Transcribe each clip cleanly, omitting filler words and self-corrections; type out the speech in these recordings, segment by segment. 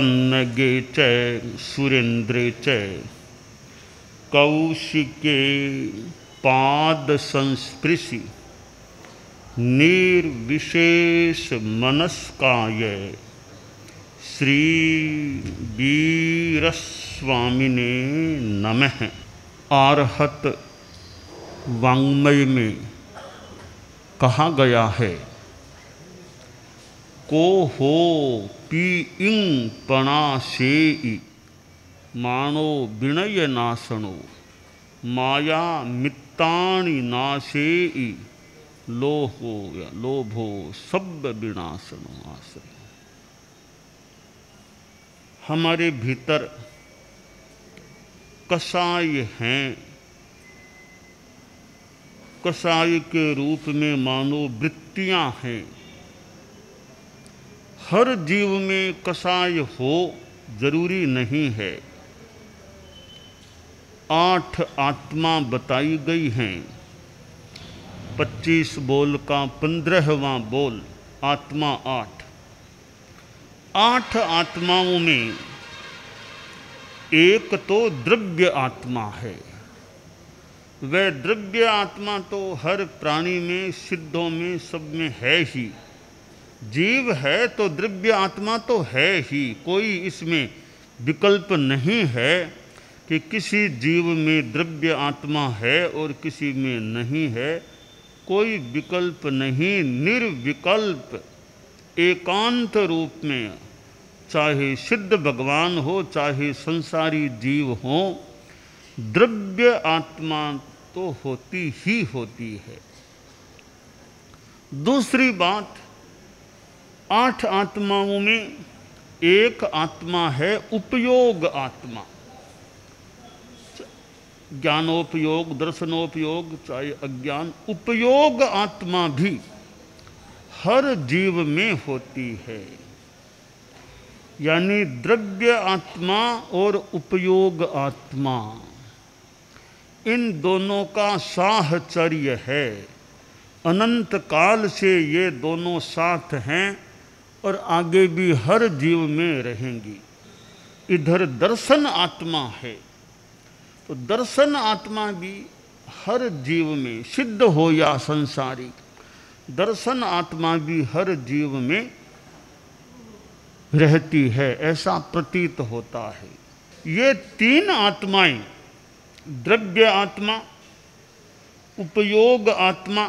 पन्नगे च सुरेन्द्रे च कौशिके पाद संस्पृशि निर्विशेष मनस्काय श्री वीरस्वामिने नमः। आर्हत वाङ्मय में कहा गया है, को हो पी इंग पणा सेई मानो विनय नाशनो माया मित्ताणि नाशेई लोहो या लोभो सब विनाशनो आश्रय। हमारे भीतर कसाय हैं, कसाय के रूप में मानो वृत्तियां हैं। हर जीव में कसाय हो जरूरी नहीं है। 8 आत्मा बताई गई हैं। 25 बोल का 15वां बोल आत्मा 8। 8 आत्माओं में एक तो द्रव्य आत्मा है। वह द्रव्य आत्मा तो हर प्राणी में, सिद्धों में, सब में है ही। जीव है तो द्रव्य आत्मा तो है ही। कोई इसमें विकल्प नहीं है कि किसी जीव में द्रव्य आत्मा है और किसी में नहीं है। कोई विकल्प नहीं, निर्विकल्प एकांत रूप में, चाहे सिद्ध भगवान हो चाहे संसारी जीव हो, द्रव्य आत्मा तो होती ही होती है। दूसरी बात, 8 आत्माओं में एक आत्मा है उपयोग आत्मा। ज्ञानोपयोग, दर्शनोपयोग, चाहे अज्ञान, उपयोग आत्मा भी हर जीव में होती है। यानी द्रव्य आत्मा और उपयोग आत्मा, इन दोनों का साहचर्य है। अनंत काल से ये दोनों साथ हैं और आगे भी हर जीव में रहेंगी। इधर दर्शन आत्मा है तो दर्शन आत्मा भी हर जीव में, सिद्ध हो या संसारी, दर्शन आत्मा भी हर जीव में रहती है, ऐसा प्रतीत होता है। ये 3 आत्माएं, द्रव्य आत्मा, उपयोग आत्मा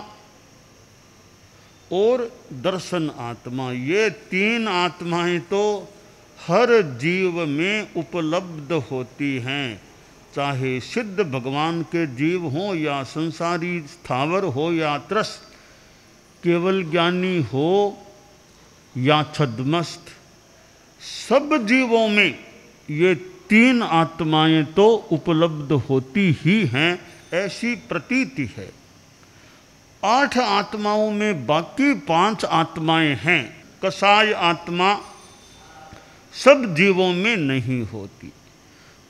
और दर्शन आत्मा, ये 3 आत्माएं तो हर जीव में उपलब्ध होती हैं। चाहे सिद्ध भगवान के जीव हों या संसारी स्थावर हो या त्रस्त, केवल ज्ञानी हो या छद्मस्त, सब जीवों में ये 3 आत्माएं तो उपलब्ध होती ही हैं, ऐसी प्रतीति है। 8 आत्माओं में बाकी 5 आत्माएं हैं। कसाय आत्मा सब जीवों में नहीं होती।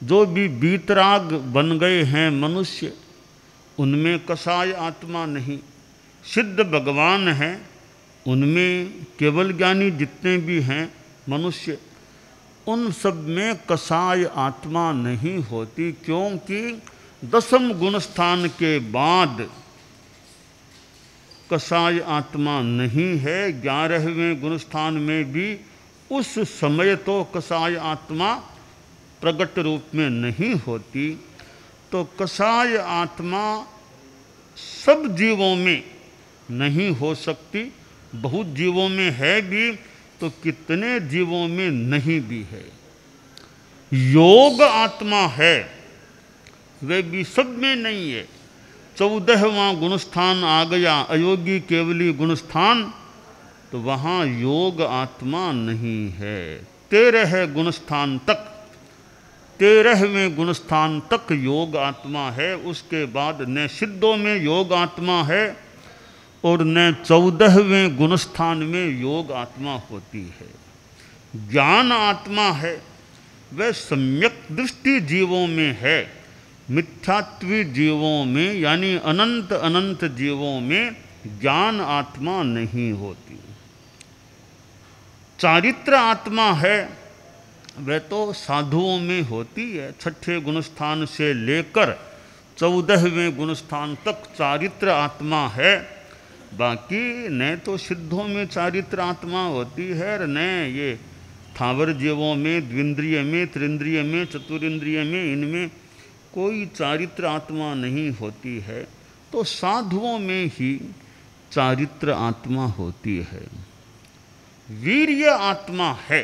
जो भी बीतराग बन गए हैं मनुष्य, उनमें कसाय आत्मा नहीं। सिद्ध भगवान हैं, उनमें केवल ज्ञानी जितने भी हैं मनुष्य, उन सब में कसाय आत्मा नहीं होती, क्योंकि 10वें गुणस्थान के बाद कसाय आत्मा नहीं है। 11वें गुणस्थान में भी उस समय तो कसाय आत्मा प्रकट रूप में नहीं होती। तो कसाय आत्मा सब जीवों में नहीं हो सकती। बहुत जीवों में है भी तो कितने जीवों में नहीं भी है। योग आत्मा है, वे भी सब में नहीं है। 14वां गुणस्थान आ गया, अयोगी केवली गुणस्थान, तो वहाँ योग आत्मा नहीं है। 13 गुणस्थान तक, 13वें गुणस्थान तक योग आत्मा है। उसके बाद न सिद्धों में योग आत्मा है और न 14वें गुणस्थान में योग आत्मा होती है। ज्ञान आत्मा है, वह सम्यक दृष्टि जीवों में है। मिथ्यात्वी जीवों में यानी अनंत अनंत जीवों में ज्ञान आत्मा नहीं होती। चारित्र आत्मा है, वह तो साधुओं में होती है। छठे गुणस्थान से लेकर 14वें गुणस्थान तक चारित्र आत्मा है। बाकी न तो सिद्धों में चारित्र आत्मा होती है और न ये थावर जीवों में, द्विंद्रिय में, त्रिंद्रिय में, चतुरिंद्रिय में, इनमें कोई चारित्र आत्मा नहीं होती है। तो साधुओं में ही चारित्र आत्मा होती है। वीर्य आत्मा है।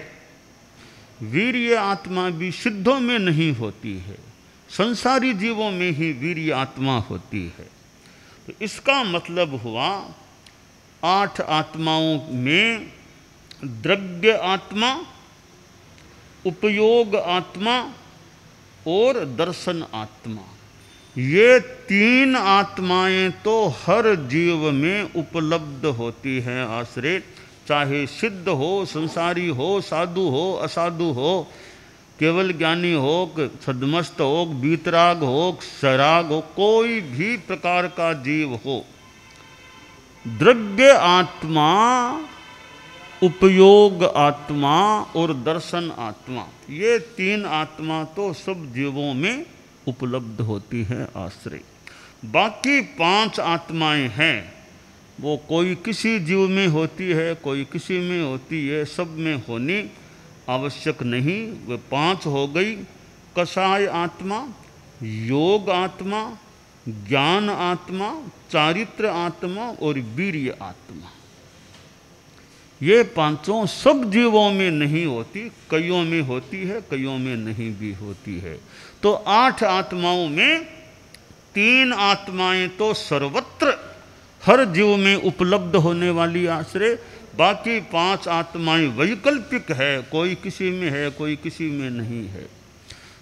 वीर्य आत्मा भी सिद्धों में नहीं होती है, संसारी जीवों में ही वीर्य आत्मा होती है। तो इसका मतलब हुआ 8 आत्माओं में द्रव्य आत्मा, उपयोग आत्मा और दर्शन आत्मा, ये 3 आत्माएं तो हर जीव में उपलब्ध होती हैं आश्रय। चाहे सिद्ध हो, संसारी हो, साधु हो, असाधु हो, केवल ज्ञानी हो, सद्मस्त हो, बीतराग हो, सराग हो, कोई भी प्रकार का जीव हो, द्रव्य आत्मा, उपयोग आत्मा और दर्शन आत्मा, ये 3 आत्मा तो सब जीवों में उपलब्ध होती है आश्रय। बाकी 5 आत्माएं हैं, वो कोई किसी जीव में होती है, कोई किसी में होती है, सब में होनी आवश्यक नहीं। वे 5 हो गई। कषाय आत्मा, योग आत्मा, ज्ञान आत्मा, चारित्र आत्मा और वीर्य आत्मा। ये 5 सब जीवों में नहीं होती, कईयों में होती है, कईयों में नहीं भी होती है। तो 8 आत्माओं में 3 आत्माएं तो सर्वत्र हर जीव में उपलब्ध होने वाली आश्रय। बाकी 5 आत्माएं वैकल्पिक है, कोई किसी में है, कोई किसी में नहीं है।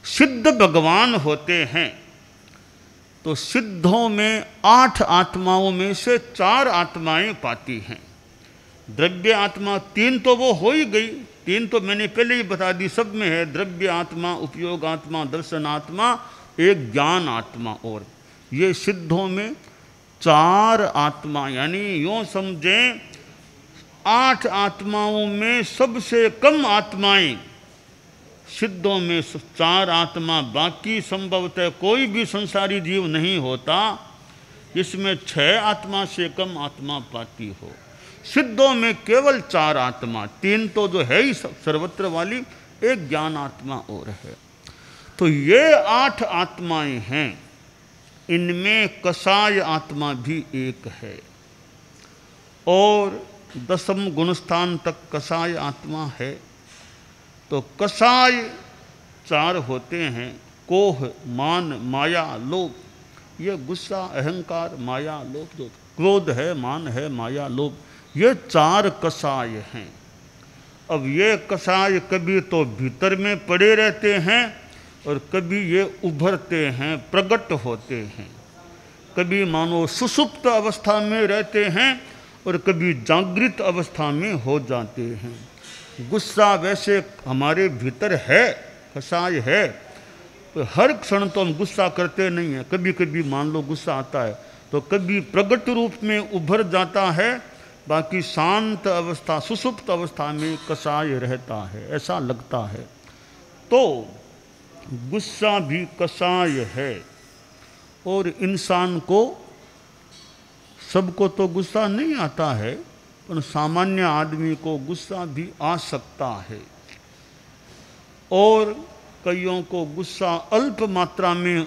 सिद्ध भगवान होते हैं तो सिद्धों में 8 आत्माओं में से 4 आत्माएं पाती हैं। द्रव्य आत्मा 3 तो वो हो ही गई, 3 तो मैंने पहले ही बता दी, सब में है। द्रव्य आत्मा, उपयोग आत्मा, दर्शन आत्मा, एक ज्ञान आत्मा। और ये सिद्धों में 4 आत्मा, यानी यूँ समझें 8 आत्माओं में सबसे कम आत्माएं सिद्धों में 4 आत्मा। बाकी संभवतः कोई भी संसारी जीव नहीं होता इसमें 6 आत्मा से कम आत्मा पाती हो। सिद्धों में केवल 4 आत्मा, 3 तो जो है ही सर्वत्र वाली, एक ज्ञान आत्मा और है। तो ये 8 आत्माएं हैं। इनमें कषाय आत्मा भी एक है और 10वें गुणस्थान तक कषाय आत्मा है। तो कषाय 4 होते हैं, कोह, मान, माया, लोभ। ये गुस्सा, अहंकार, माया, लोभ, जो क्रोध है, मान है, माया, लोभ, ये 4 कषाय हैं। अब ये कषाय कभी तो भीतर में पड़े रहते हैं और कभी ये उभरते हैं, प्रकट होते हैं। कभी मानो सुषुप्त अवस्था में रहते हैं और कभी जागृत अवस्था में हो जाते हैं। गुस्सा वैसे हमारे भीतर है, कषाय है, तो हर क्षण तो हम गुस्सा करते नहीं हैं। कभी कभी मान लो गुस्सा आता है तो कभी प्रकट रूप में उभर जाता है, बाकी शांत अवस्था, सुषुप्त अवस्था में कषाय रहता है, ऐसा लगता है। तो गुस्सा भी कषाय है। और इंसान को, सबको तो गुस्सा नहीं आता है, पर सामान्य आदमी को गुस्सा भी आ सकता है। और कईयों को गुस्सा अल्प मात्रा में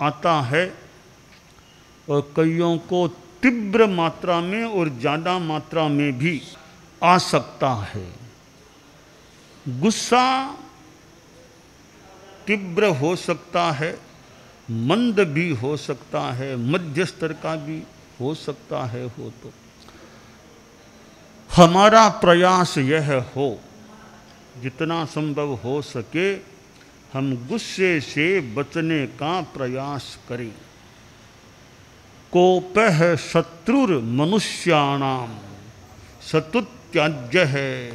आता है और कईयों को तीव्र मात्रा में और ज़्यादा मात्रा में भी आ सकता है। गुस्सा तीव्र हो सकता है, मंद भी हो सकता है, मध्य स्तर का भी हो सकता है। हो तो हमारा प्रयास यह हो, जितना संभव हो सके हम गुस्से से बचने का प्रयास करें। कोपः शत्रुर मनुष्याणाम, शत्रुत्याज्य है।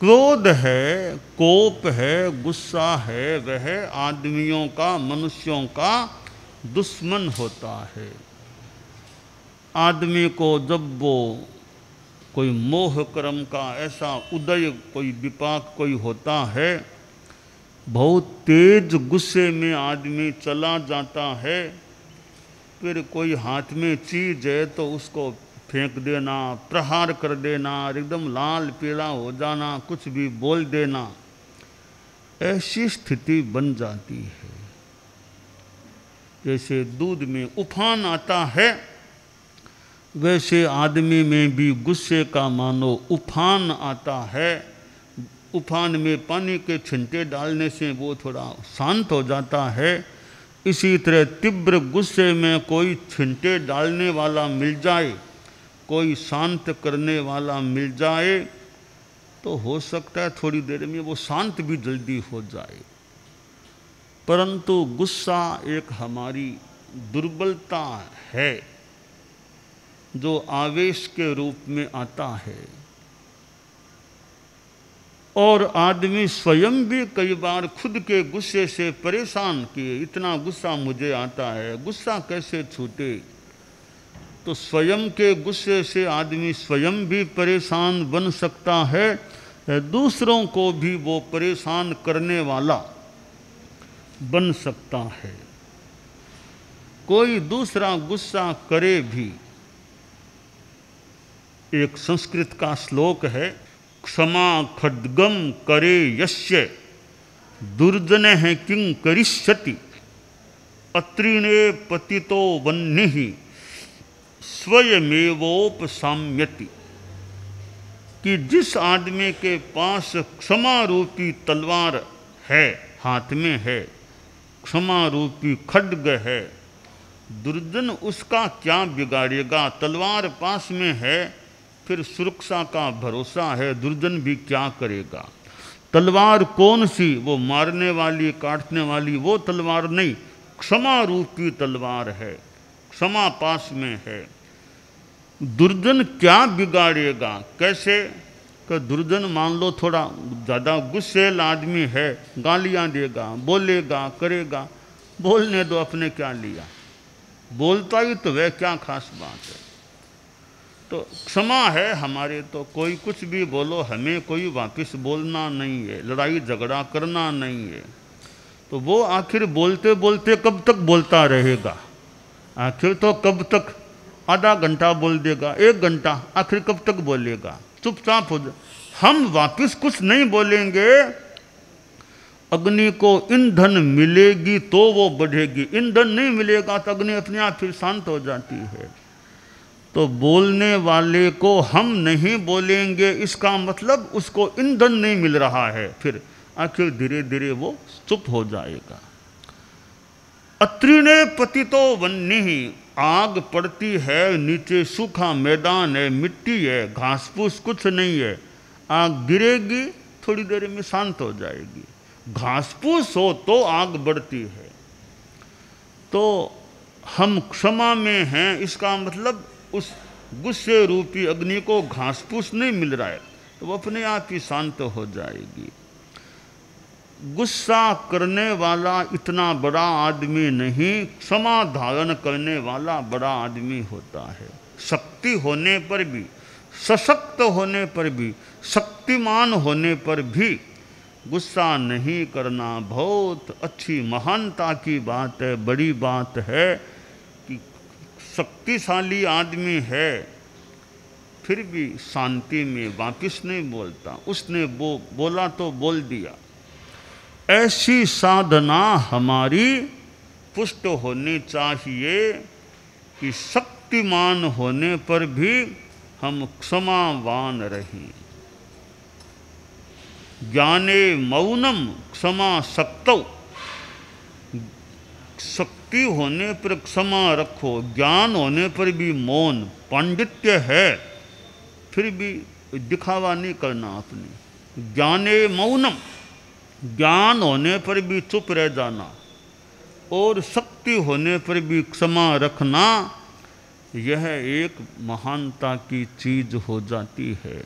क्रोध है, कोप है, गुस्सा है, वह आदमियों का, मनुष्यों का दुश्मन होता है। आदमी को जब वो कोई मोह कर्म का ऐसा उदय, कोई विपाक कोई होता है, बहुत तेज गुस्से में आदमी चला जाता है, फिर कोई हाथ में चीज है तो उसको फेंक देना, प्रहार कर देना, एकदम लाल पीला हो जाना, कुछ भी बोल देना, ऐसी स्थिति बन जाती है। जैसे दूध में उफान आता है, वैसे आदमी में भी गुस्से का मानो उफान आता है। उफान में पानी के छींटे डालने से वो थोड़ा शांत हो जाता है। इसी तरह तीव्र गुस्से में कोई छींटे डालने वाला मिल जाए, कोई शांत करने वाला मिल जाए, तो हो सकता है थोड़ी देर में वो शांत भी जल्दी हो जाए। परंतु गुस्सा एक हमारी दुर्बलता है जो आवेश के रूप में आता है, और आदमी स्वयं भी कई बार खुद के गुस्से से परेशान किए, इतना गुस्सा मुझे आता है, गुस्सा कैसे छूटे। तो स्वयं के गुस्से से आदमी स्वयं भी परेशान बन सकता है, दूसरों को भी वो परेशान करने वाला बन सकता है। कोई दूसरा गुस्सा करे भी, एक संस्कृत का श्लोक है, क्षमा खड्गम करे यस्य दुर्जन है किं करिष्यति अत्रिणे पतितो वह्निः स्वयमेवोपसाम्यति। कि जिस आदमी के पास क्षमा रूपी तलवार है, हाथ में है, क्षमा रूपी खड्ग है, दुर्जन उसका क्या बिगाड़ेगा। तलवार पास में है, फिर सुरक्षा का भरोसा है, दुर्जन भी क्या करेगा। तलवार कौन सी, वो मारने वाली काटने वाली वो तलवार नहीं, क्षमा रूपी तलवार है, क्षमा पास में है। दुर्जन क्या बिगाड़ेगा, कैसे। कि दुर्जन मान लो थोड़ा ज़्यादा गुस्सेल आदमी है, गालियाँ देगा, बोलेगा, करेगा, बोलने दो, अपने क्या लिया, बोलता ही तो वह क्या खास बात है। तो क्षमा है हमारे, तो कोई कुछ भी बोलो, हमें कोई वापस बोलना नहीं है, लड़ाई झगड़ा करना नहीं है। तो वो आखिर बोलते बोलते कब तक बोलता रहेगा, आखिर तो कब तक, आधा घंटा बोल देगा, 1 घंटा, आखिर कब तक बोलेगा, चुपचाप हो जाए। हम वापस कुछ नहीं बोलेंगे, अग्नि को ईंधन मिलेगी तो वो बढ़ेगी, ईंधन नहीं मिलेगा तो अग्नि अपने आप फिर शांत हो जाती है। तो बोलने वाले को हम नहीं बोलेंगे, इसका मतलब उसको ईंधन नहीं मिल रहा है, फिर आखिर धीरे धीरे वो चुप हो जाएगा। अत्रिणे पतितो वह्निः, आग पड़ती है, नीचे सूखा मैदान है, मिट्टी है, घास फूस कुछ नहीं है, आग गिरेगी, थोड़ी देर में शांत हो जाएगी। घास फूस हो तो आग बढ़ती है। तो हम क्षमा में हैं, इसका मतलब उस गुस्से रूपी अग्नि को घास फूस नहीं मिल रहा है, तो वो अपने आप ही शांत हो जाएगी। गुस्सा करने वाला इतना बड़ा आदमी नहीं, क्षमा धारण करने वाला बड़ा आदमी होता है। शक्ति होने पर भी, सशक्त होने पर भी, शक्तिमान होने पर भी गुस्सा नहीं करना बहुत अच्छी महानता की बात है, बड़ी बात है। कि शक्तिशाली आदमी है फिर भी शांति में वापिस नहीं बोलता, उसने बोला तो बोल दिया। ऐसी साधना हमारी पुष्ट होनी चाहिए कि शक्तिमान होने पर भी हम क्षमावान रहें। ज्ञाने मौनम क्षमा शक्तौ, शक्ति होने पर क्षमा रखो, ज्ञान होने पर भी मौन। पांडित्य है फिर भी दिखावा नहीं करना अपने। ज्ञाने मौनम, ज्ञान होने पर भी चुप रह जाना, और शक्ति होने पर भी क्षमा रखना, यह एक महानता की चीज हो जाती है।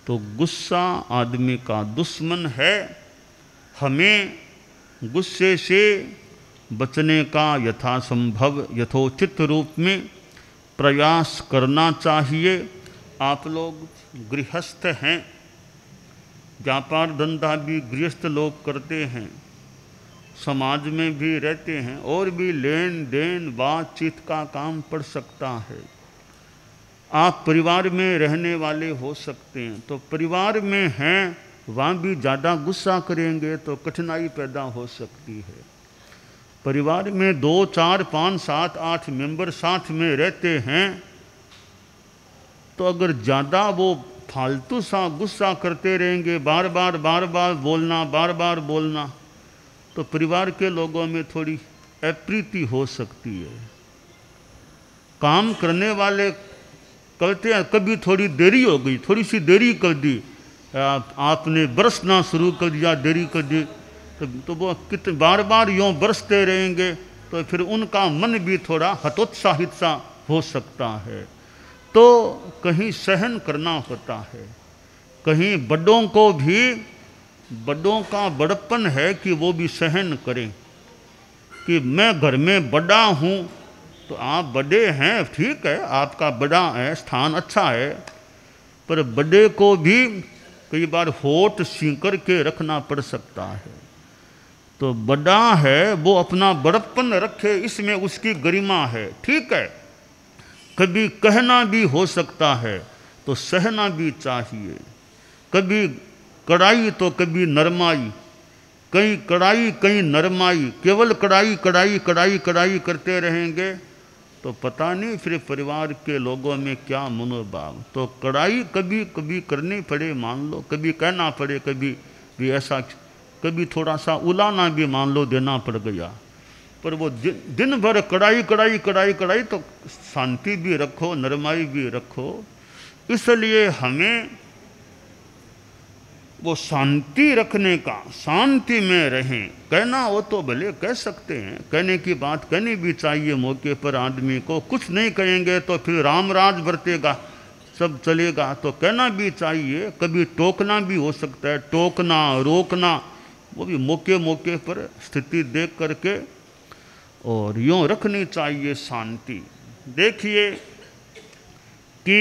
तो गुस्सा आदमी का दुश्मन है। हमें गुस्से से बचने का यथासंभव यथोचित रूप में प्रयास करना चाहिए। आप लोग गृहस्थ हैं, व्यापार धंधा भी गृहस्थ लोग करते हैं, समाज में भी रहते हैं, और भी लेन देन बातचीत का काम पड़ सकता है। आप परिवार में रहने वाले हो सकते हैं, तो परिवार में हैं वहाँ भी ज़्यादा गुस्सा करेंगे तो कठिनाई पैदा हो सकती है। परिवार में 2, 4, 5, 7, 8 मेंबर साथ में रहते हैं, तो अगर ज़्यादा वो फालतू सा गुस्सा करते रहेंगे, बार बार बोलना, तो परिवार के लोगों में थोड़ी अप्रीति हो सकती है। काम करने वाले कहते हैं कभी थोड़ी देरी हो गई, थोड़ी सी देरी कर दी, आपने बरसना शुरू कर दिया, देरी कर दी, तो वो कितने बार यूँ बरसते रहेंगे, तो फिर उनका मन भी थोड़ा हतोत्साहित सा हो सकता है। तो कहीं सहन करना होता है, कहीं बड़ों को भी, बड़ों का बड़प्पन है कि वो भी सहन करें कि मैं घर में बड़ा हूँ, तो आप बड़े हैं, ठीक है, आपका बड़ा है, स्थान अच्छा है, पर बड़े को भी कई बार होठ सींकर के रखना पड़ सकता है। तो बड़ा है वो अपना बड़प्पन रखे, इसमें उसकी गरिमा है, ठीक है। कभी कहना भी हो सकता है तो सहना भी चाहिए, कभी कड़ाई तो कभी नरमाई, कहीं कड़ाई कहीं नरमाई, केवल कड़ाई करते रहेंगे तो पता नहीं फिर परिवार के लोगों में क्या मनोभाव। तो कड़ाई कभी कभी करनी पड़े, मान लो कभी कहना पड़े, कभी भी ऐसा, कभी थोड़ा सा उलाना भी मान लो देना पड़ गया, पर वो दिन भर कड़ाई तो शांति भी रखो, नरमाई भी रखो। इसलिए हमें वो शांति रखने का, शांति में रहें, कहना हो तो भले कह सकते हैं, कहने की बात कहनी भी चाहिए मौके पर आदमी को। कुछ नहीं कहेंगे तो फिर रामराज बरतेगा, सब चलेगा, तो कहना भी चाहिए। कभी टोकना भी हो सकता है, टोकना रोकना वो भी मौके पर स्थिति देख करके, और यूँ रखनी चाहिए शांति। देखिए कि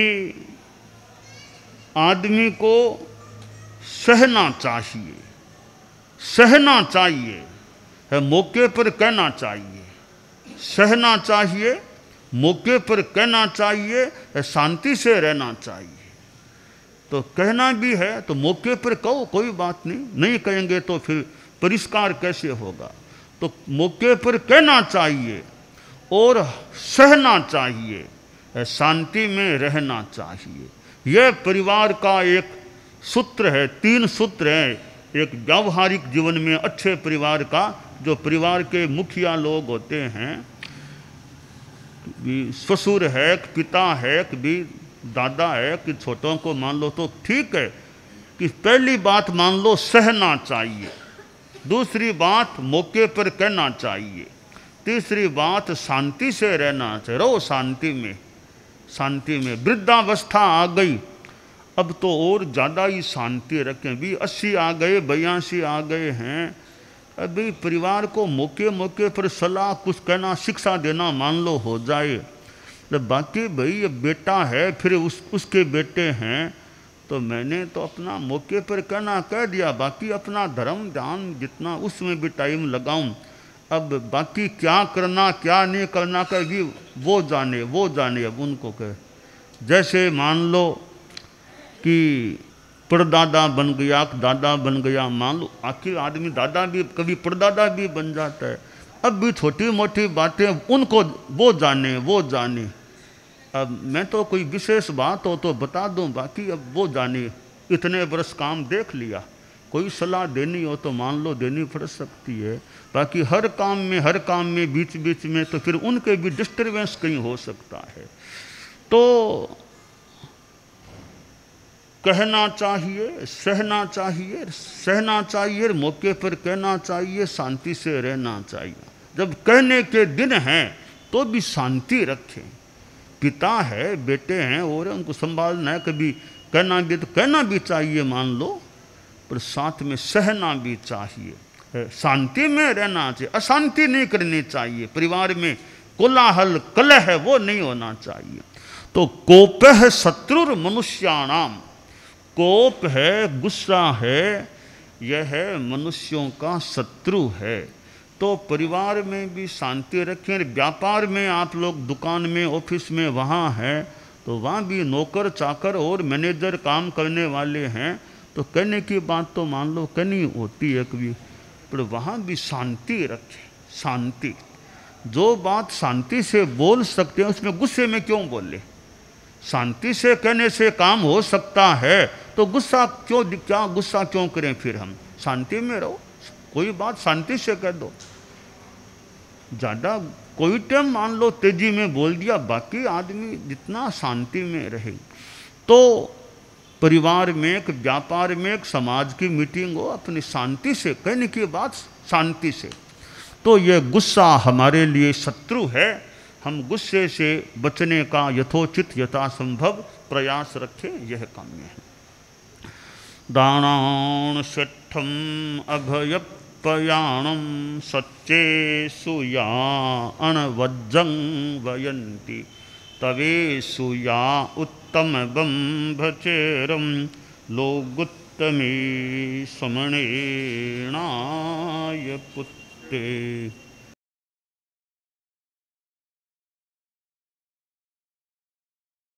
आदमी को सहना चाहिए है, मौके पर कहना चाहिए, सहना चाहिए, मौके पर कहना चाहिए, शांति से रहना चाहिए। तो कहना भी है तो मौके पर कहो, कोई बात नहीं कहेंगे तो फिर परिष्कार कैसे होगा। तो मौके पर कहना चाहिए और सहना चाहिए, शांति में रहना चाहिए। यह परिवार का एक सूत्र है, 3 सूत्र हैं एक व्यावहारिक जीवन में अच्छे परिवार का। जो परिवार के मुखिया लोग होते हैं, ससुर है, पिता है, कि दादा है, कि छोटों को मान लो तो ठीक है कि पहली बात मान लो सहना चाहिए, दूसरी बात मौके पर कहना चाहिए, तीसरी बात शांति से रहना चाहिए। रहो शांति में। वृद्धावस्था आ गई, अब तो और ज़्यादा ही शांति रखें। भी 80 आ गए, 82 आ गए हैं, अभी परिवार को मौके पर सलाह कुछ कहना, शिक्षा देना मान लो हो जाए। तो बाकी भाई अब बेटा है, फिर उसके बेटे हैं, तो मैंने तो अपना मौके पर कहना कह दिया, बाकी अपना धर्म ध्यान जितना उसमें भी टाइम लगाऊं। अब बाकी क्या करना क्या नहीं करना का भी वो जाने। अब उनको कहे, जैसे मान लो कि परदादा बन गया, दादा बन गया, मान लो आखिर आदमी दादा भी कभी परदादा भी बन जाता है। अब भी छोटी मोटी बातें उनको वो जाने। अब मैं तो कोई विशेष बात हो तो बता दूं, बाकी अब वो जाने। इतने बरस काम देख लिया, कोई सलाह देनी हो तो मान लो देनी पड़ सकती है। बाकी हर काम में बीच में तो फिर उनके भी डिस्टर्बेंस कहीं हो सकता है। तो कहना चाहिए, सहना चाहिए, मौके पर कहना चाहिए, शांति से रहना चाहिए। जब कहने के दिन हैं तो भी शांति रखें। पिता है, बेटे हैं और उनको संभालना है, कभी कहना भी चाहिए मान लो, पर साथ में सहना भी चाहिए, शांति में रहना चाहिए। अशांति नहीं करनी चाहिए, परिवार में कोलाहल कलह है वो नहीं होना चाहिए। तो कोप है शत्रुर मनुष्याणाम, कोप है, गुस्सा है, यह है मनुष्यों का शत्रु है। तो परिवार में भी शांति रखें। व्यापार में आप लोग दुकान में, ऑफिस में वहाँ हैं, तो वहाँ भी नौकर चाकर और मैनेजर काम करने वाले हैं, तो कहने की बात तो मान लो कहनी होती है कभी, पर वहाँ भी शांति रखें। शांति, जो बात शांति से बोल सकते हैं उसमें गुस्से में क्यों बोले? शांति से कहने से काम हो सकता है, तो गुस्सा क्यों, क्या गुस्सा क्यों करें? फिर हम शांति में रहो, कोई बात शांति से कह दो। ज़्यादा कोई टाइम मान लो तेजी में बोल दिया, बाकी आदमी जितना शांति में रहे। तो परिवार में, एक व्यापार में, एक समाज की मीटिंग हो, अपनी शांति से कहने की बात शांति से। तो ये गुस्सा हमारे लिए शत्रु है। हम गुस्से से बचने का यथोचित यथासंभव प्रयास रखें, यह काम्य है। दानान शठम अभयपयाणम सच्चे सुया अणवज्जं वयन्ति तवे सुया उत्तम बंभचेरम लोगुत्तमे समणेणाय पुत्ते।